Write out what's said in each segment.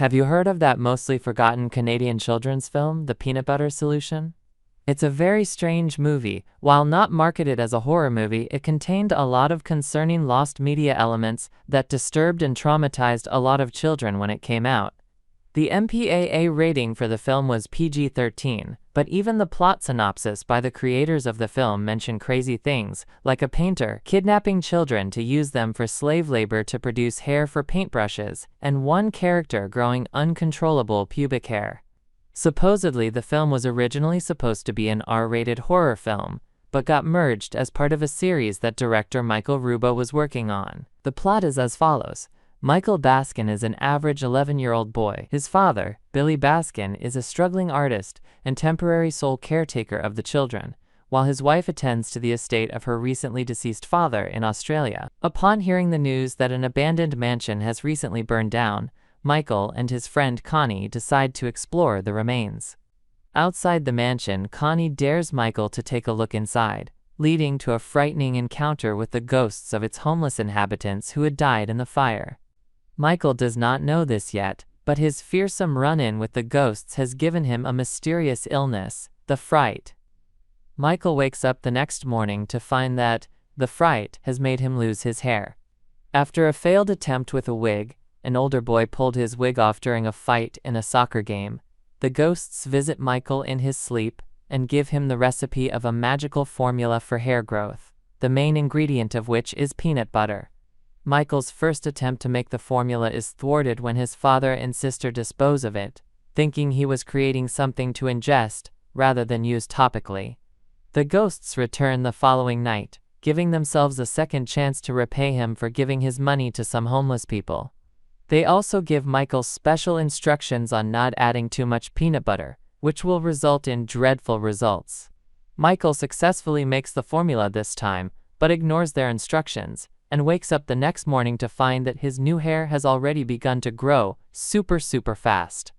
Have you heard of that mostly forgotten Canadian children's film, The Peanut Butter Solution? It's a very strange movie. While not marketed as a horror movie, it contained a lot of concerning lost media elements that disturbed and traumatized a lot of children when it came out. The MPAA rating for the film was PG-13, but even the plot synopsis by the creators of the film mention crazy things, like a painter kidnapping children to use them for slave labor to produce hair for paintbrushes, and one character growing uncontrollable pubic hair. Supposedly, the film was originally supposed to be an R-rated horror film, but got merged as part of a series that director Michael Rubo was working on. The plot is as follows. Michael Baskin is an average 11-year-old boy. His father, Billy Baskin, is a struggling artist and temporary sole caretaker of the children, while his wife attends to the estate of her recently deceased father in Australia. Upon hearing the news that an abandoned mansion has recently burned down, Michael and his friend Connie decide to explore the remains. Outside the mansion, Connie dares Michael to take a look inside, leading to a frightening encounter with the ghosts of its homeless inhabitants who had died in the fire. Michael does not know this yet, but his fearsome run-in with the ghosts has given him a mysterious illness, the fright. Michael wakes up the next morning to find that the fright has made him lose his hair. After a failed attempt with a wig, an older boy pulled his wig off during a fight in a soccer game. The ghosts visit Michael in his sleep and give him the recipe of a magical formula for hair growth, the main ingredient of which is peanut butter. Michael's first attempt to make the formula is thwarted when his father and sister dispose of it, thinking he was creating something to ingest rather than use topically. The ghosts return the following night, giving themselves a second chance to repay him for giving his money to some homeless people. They also give Michael special instructions on not adding too much peanut butter, which will result in dreadful results. Michael successfully makes the formula this time, but ignores their instructions, and wakes up the next morning to find that his new hair has already begun to grow super fast.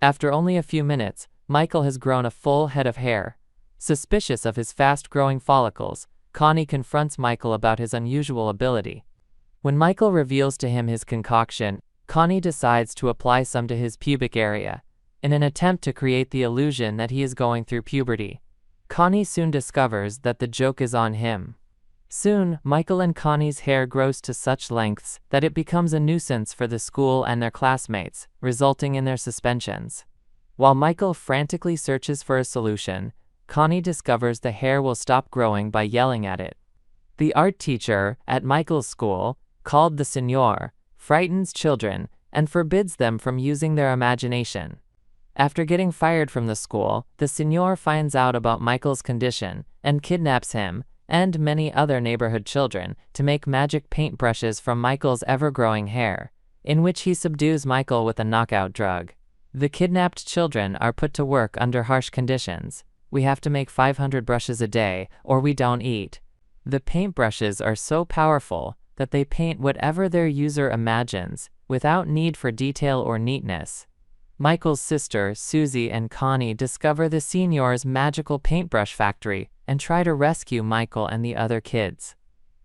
After only a few minutes, Michael has grown a full head of hair. Suspicious of his fast-growing follicles, Connie confronts Michael about his unusual ability. When Michael reveals to him his concoction, Connie decides to apply some to his pubic area, in an attempt to create the illusion that he is going through puberty. Connie soon discovers that the joke is on him. Soon, Michael and Connie's hair grows to such lengths that it becomes a nuisance for the school and their classmates, resulting in their suspensions. While Michael frantically searches for a solution, Connie discovers the hair will stop growing by yelling at it. The art teacher at Michael's school, called the Signor, frightens children and forbids them from using their imagination. After getting fired from the school, the Signor finds out about Michael's condition and kidnaps him and many other neighborhood children to make magic paintbrushes from Michael's ever-growing hair, in which he subdues Michael with a knockout drug. The kidnapped children are put to work under harsh conditions. We have to make 500 brushes a day, or we don't eat. The paintbrushes are so powerful that they paint whatever their user imagines, without need for detail or neatness. Michael's sister, Susie, and Connie discover the Signor's magical paintbrush factory and try to rescue Michael and the other kids.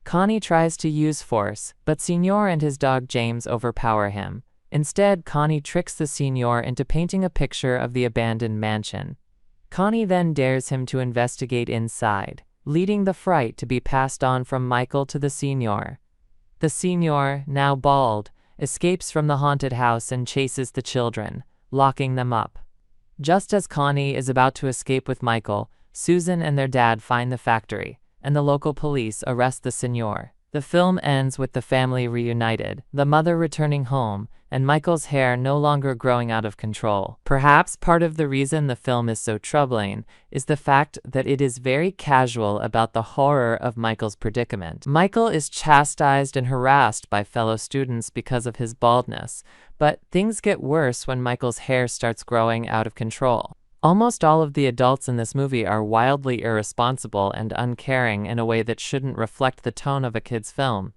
Connie tries to use force, but Signor and his dog James overpower him. Instead, Connie tricks the Signor into painting a picture of the abandoned mansion. Connie then dares him to investigate inside, leading the fright to be passed on from Michael to the Signor. The Signor, now bald, escapes from the haunted house and chases the children, locking them up. Just as Connie is about to escape with Michael, Susan and their dad find the factory, and the local police arrest the Signor. The film ends with the family reunited, the mother returning home, and Michael's hair no longer growing out of control. Perhaps part of the reason the film is so troubling is the fact that it is very casual about the horror of Michael's predicament. Michael is chastised and harassed by fellow students because of his baldness, but things get worse when Michael's hair starts growing out of control. Almost all of the adults in this movie are wildly irresponsible and uncaring in a way that shouldn't reflect the tone of a kid's film.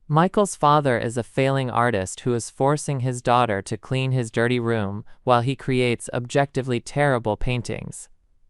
Michael's father is a failing artist who is forcing his daughter to clean his dirty room while he creates objectively terrible paintings.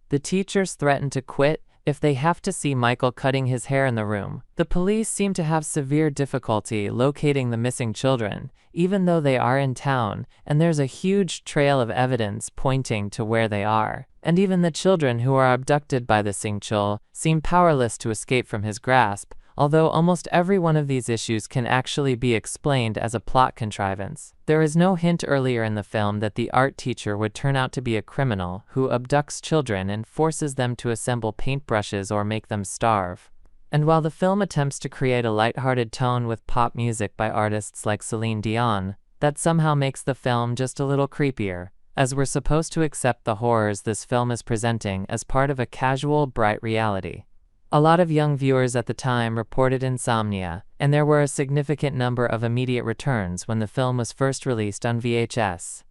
The teachers threaten to quit if they have to see Michael cutting his hair in the room. The police seem to have severe difficulty locating the missing children, even though they are in town, and there's a huge trail of evidence pointing to where they are. And even the children who are abducted by the Singchul seem powerless to escape from his grasp, although almost every one of these issues can actually be explained as a plot contrivance. There is no hint earlier in the film that the art teacher would turn out to be a criminal who abducts children and forces them to assemble paintbrushes or make them starve. And while the film attempts to create a lighthearted tone with pop music by artists like Celine Dion, that somehow makes the film just a little creepier, as we're supposed to accept the horrors this film is presenting as part of a casual, bright reality. A lot of young viewers at the time reported insomnia, and there were a significant number of immediate returns when the film was first released on VHS.